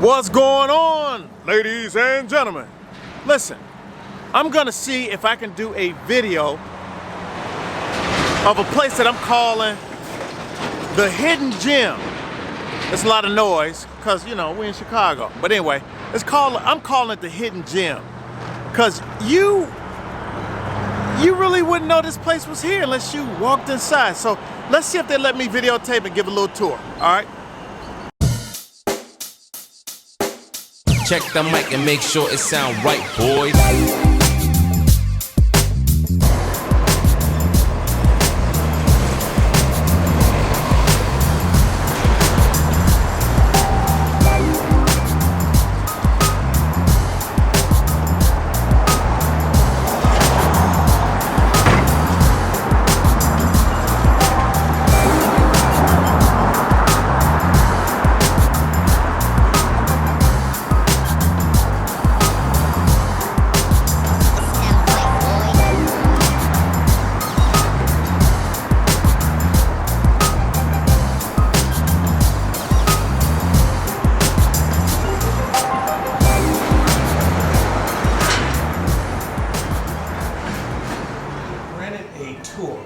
What's going on, ladies and gentlemen? Listen, I'm gonna see if I can do a video of a place that I'm calling the Hidden Gem. It's a lot of noise because, you know, we're in Chicago. But anyway, I'm calling it the Hidden Gem because you really wouldn't know this place was here unless you walked inside. So let's see if they let me videotape and give a little tour, all right? Check the mic and make sure it sound right, boys.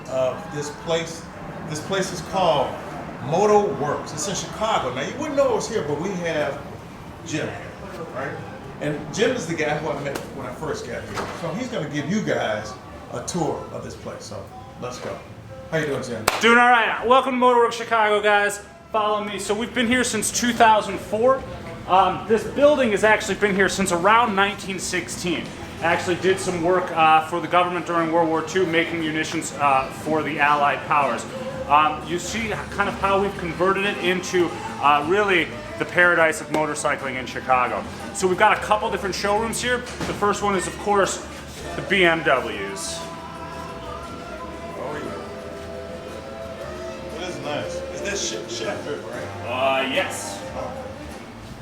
Of this place. This place is called MotoWorks. It's in Chicago. Now, you wouldn't know it was here, but we have Jim here, right? And Jim is the guy who I met when I first got here. So he's going to give you guys a tour of this place. So let's go. How you doing, Jim? Doing all right. Welcome to MotoWorks Chicago, guys. Follow me. So we've been here since 2004. This building has actually been here since around 1916. Actually did some work for the government during World War II, making munitions for the Allied powers. You see kind of how we've converted it into really the paradise of motorcycling in Chicago. So we've got a couple different showrooms here. The first one is, of course, the BMWs. Oh yeah. That is nice. Is that Shepherd, right? Yes. Oh.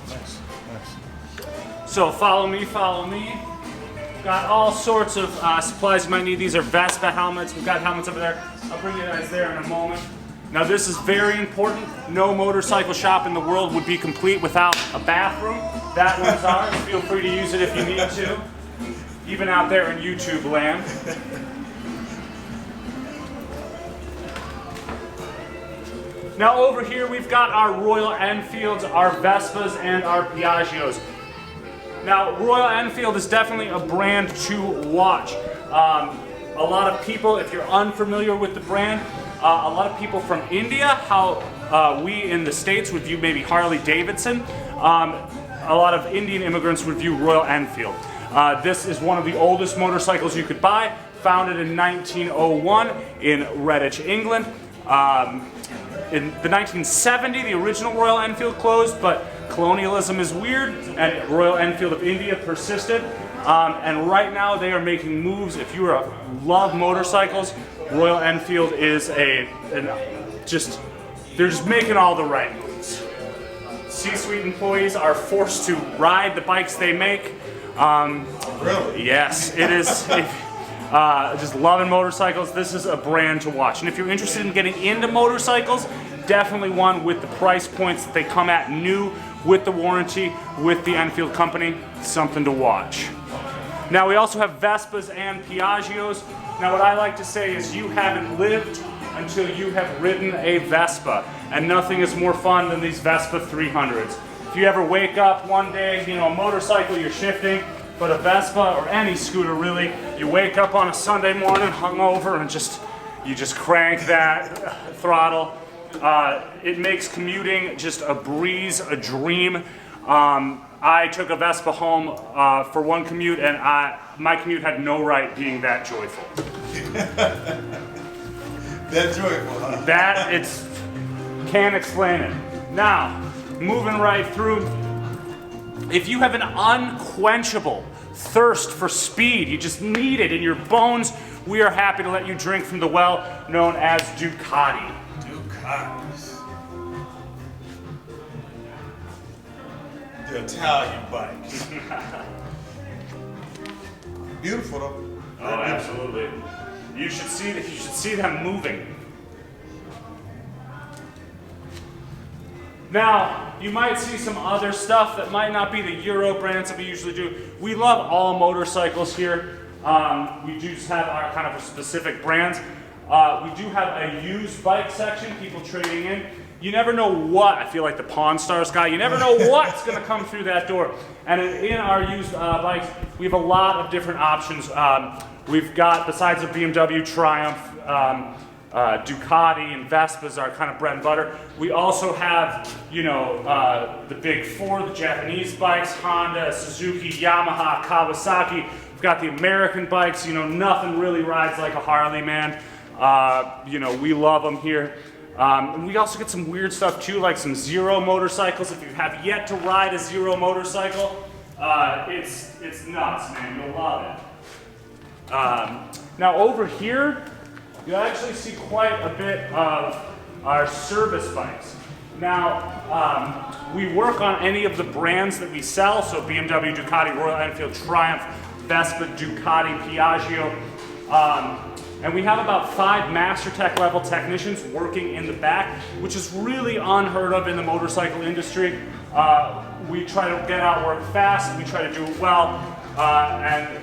Nice, nice. So follow me, follow me. Got all sorts of supplies you might need. These are Vespa helmets. We've got helmets over there. I'll bring you guys there in a moment. Now this is very important. No motorcycle shop in the world would be complete without a bathroom. That one's ours. Feel free to use it if you need to. Even out there in YouTube land. Now over here we've got our Royal Enfields, our Vespas, and our Piaggios. Now, Royal Enfield is definitely a brand to watch. A lot of people, if you're unfamiliar with the brand, a lot of people from India, how we in the States would view maybe Harley Davidson, a lot of Indian immigrants would view Royal Enfield. This is one of the oldest motorcycles you could buy, founded in 1901 in Redditch, England. In the 1970, the original Royal Enfield closed, but colonialism is weird, and Royal Enfield of India persisted. And right now they are making moves. If you love motorcycles, Royal Enfield is they're just making all the right moves. C-suite employees are forced to ride the bikes they make. Really? Yes, it is. Just loving motorcycles, this is a brand to watch. And if you're interested in getting into motorcycles, definitely one with the price points that they come at new, with the warranty, with the Enfield company, something to watch. Now we also have Vespas and Piaggios. Now what I like to say is you haven't lived until you have ridden a Vespa. And nothing is more fun than these Vespa 300s. If you ever wake up one day, you know, a motorcycle, you're shifting, but a Vespa or any scooter really, you wake up on a Sunday morning hungover and you just crank that throttle. It makes commuting just a breeze, a dream. I took a Vespa home for one commute, and my commute had no right being that joyful. That joyful, huh? That, can't explain it. Now, moving right through, if you have an unquenchable thirst for speed, you just need it in your bones, we are happy to let you drink from the well known as Ducati. Ducatis. The Italian bikes. Beautiful though. Oh, absolutely. You should see them moving. Now, you might see some other stuff that might not be the Euro brands that we usually do. We love all motorcycles here. We do just have our kind of specific brands. We do have a used bike section, people trading in. You never know what, I feel like the Pawn Stars guy, you never know what's gonna come through that door. And in our used bikes, we have a lot of different options. We've got, besides the BMW Triumph, Ducati and Vespas are kind of bread and butter. We also have, you know, the big four, the Japanese bikes, Honda, Suzuki, Yamaha, Kawasaki. We've got the American bikes, you know, nothing really rides like a Harley, man. You know, we love them here. And we also get some weird stuff too, like some Zero motorcycles. If you have yet to ride a Zero motorcycle, it's nuts, man, you'll love it. Now over here, you actually see quite a bit of our service bikes. Now, we work on any of the brands that we sell, so BMW, Ducati, Royal Enfield, Triumph, Vespa, Ducati, Piaggio. And we have about 5 MasterTech level technicians working in the back, which is really unheard of in the motorcycle industry. We try to get out work fast, we try to do it well, and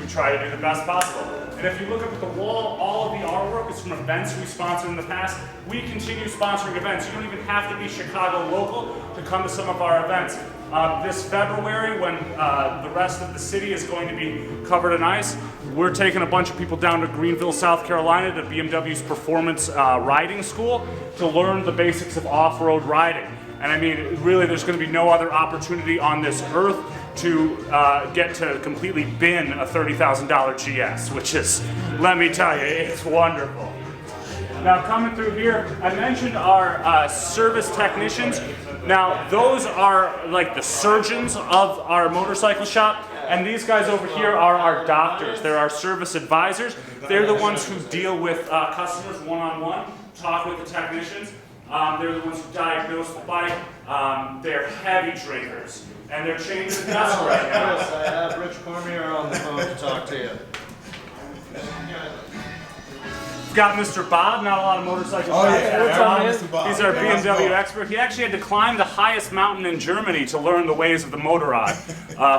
we try to do the best possible. And if you look up at the wall, all of the artwork is from events we sponsored in the past. We continue sponsoring events. You don't even have to be Chicago local to come to some of our events. This February, when the rest of the city is going to be covered in ice, we're taking a bunch of people down to Greenville, South Carolina to BMW's Performance Riding School to learn the basics of off-road riding. And I mean, really, there's going to be no other opportunity on this earth to get to completely bin a $30,000 GS, which is, let me tell you, it's wonderful. Now coming through here, I mentioned our service technicians. Now those are like the surgeons of our motorcycle shop, and these guys over here are our doctors. They're our service advisors. They're the ones who deal with customers one-on-one, talk with the technicians. They're the ones who diagnose the bike. They're heavy drinkers, and they're changing the dust right now. Yes, I have Rich Cormier on the phone to talk to you. We've got Mr. Bob, not a lot of motorcycle Oh, guys yeah. have What's Bob. up, Mr. Bob? He's our Yeah, BMW expert. He actually had to climb the highest mountain in Germany to learn the ways of the motorrad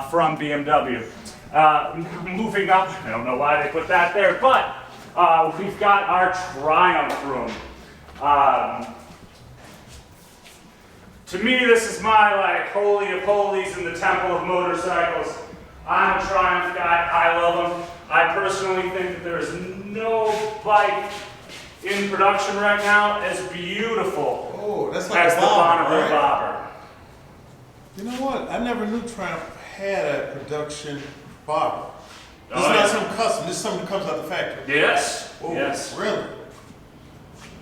from BMW. Moving up, I don't know why they put that there, but we've got our Triumph room. To me, this is my like holy of holies in the temple of motorcycles. I'm a Triumph guy, I love them. I personally think that there is no bike in production right now as beautiful that's like as a the bobber, Bonneville right? Bobber. You know what? I never knew Triumph had a production bobber. This Oh, is not yeah. something custom. This is something that comes out the factory. Yes, Oh, yes. Really?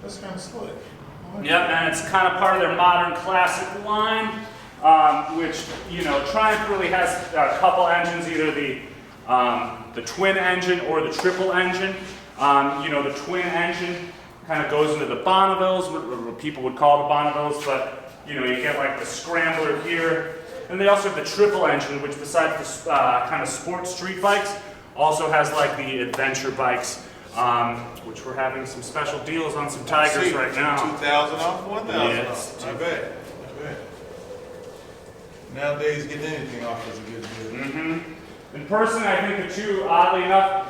That's kind of slick. Yep, and it's kind of part of their modern classic line, which, you know, Triumph really has a couple engines, either the twin engine or the triple engine. You know, the twin engine kind of goes into the Bonnevilles, what people would call the Bonnevilles, but, you know, you get like the Scrambler here. And they also have the triple engine, which besides the kind of sports street bikes, also has like the adventure bikes, which we're having some special deals on some Tigers right now. 2,000 off, 1,000 Yes. off. I bet. Nowadays, getting anything off is a good deal. Mm-hmm. And personally, I think the two, oddly enough,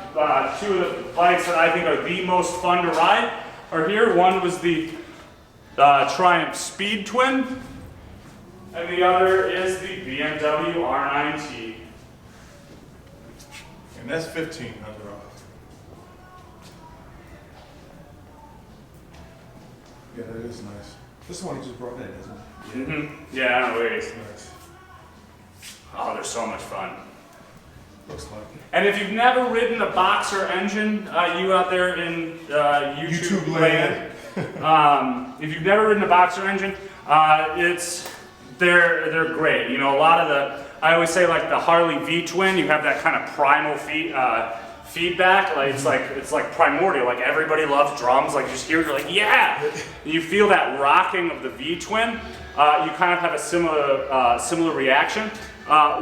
two of the bikes that I think are the most fun to ride are here. One was the Triumph Speed Twin, and the other is the BMW R9T. And that's 1,500 off. Yeah, that is nice. This is the one you just brought in, isn't it? Mm-hmm. Yeah, I don't know, wait. Nice. Oh, they're so much fun. Looks like it. And if you've never ridden a Boxer engine, you out there in YouTube land, if you've never ridden a Boxer engine, they're great. You know, a lot of the, I always say like the Harley V-twin, you have that kind of primal feedback. Like it's like primordial. Like everybody loves drums. Like you just hear it, you're like, yeah. You feel that rocking of the V-twin. You kind of have a similar reaction.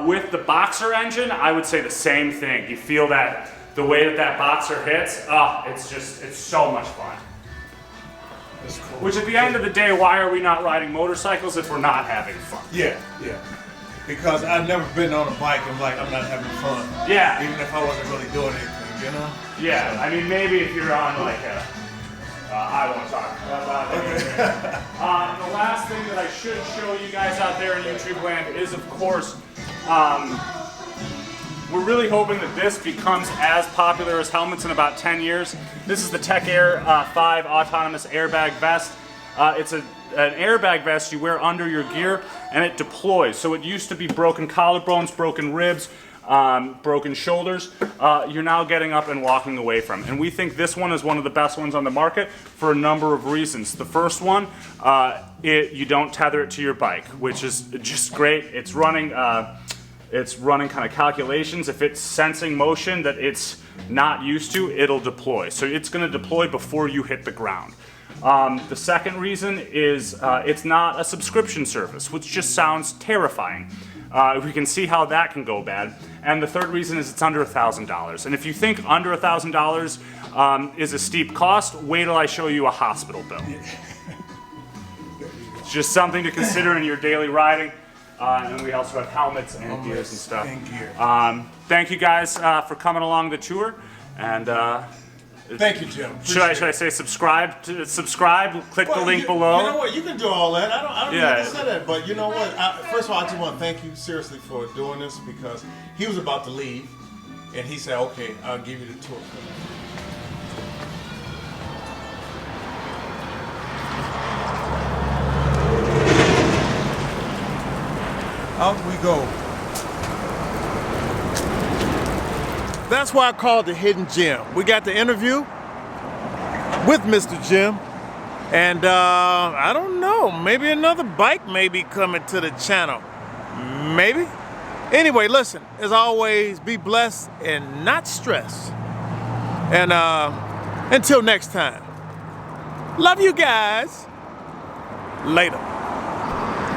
With the Boxer engine, I would say the same thing. You feel that the way that Boxer hits, it's so much fun. It's cool. Which at the end of the day, why are we not riding motorcycles if we're not having fun? Yeah. Because I've never been on a bike and like I'm not having fun. Yeah. Even if I wasn't really doing anything, you know? Yeah, So. I mean, maybe if you're on like a, I won't talk about that. The last thing that I should show you guys out there in YouTube land is, of course, we're really hoping that this becomes as popular as helmets in about 10 years. This is the Tech Air 5 autonomous airbag vest. It's an airbag vest you wear under your gear and it deploys. So it used to be broken collarbones, broken ribs, broken shoulders. You're now getting up and walking away from. And we think this one is one of the best ones on the market for a number of reasons. The first one, you don't tether it to your bike, which is just great. It's running kind of calculations. If it's sensing motion that it's not used to, it'll deploy. So it's going to deploy before you hit the ground. The second reason is it's not a subscription service, which just sounds terrifying. We can see how that can go bad. And the third reason is it's under $1,000. And if you think under $1,000 is a steep cost, wait till I show you a hospital bill. It's just something to consider in your daily riding. And we also have helmets and gears and stuff. Thank you guys for coming along the tour. And thank you, Jim. Should I say subscribe? Click the link below. You know what? You can do all that. I don't Yeah. need to say that. But you know what? First of all, I just want to thank you seriously for doing this because he was about to leave, and he said, "Okay, I'll give you the tour." Out we go. That's why I called the Hidden Gem. We got the interview with Mr. Jim. And I don't know, maybe another bike may be coming to the channel. Maybe. Anyway, listen, as always, be blessed and not stressed. And until next time, love you guys. Later.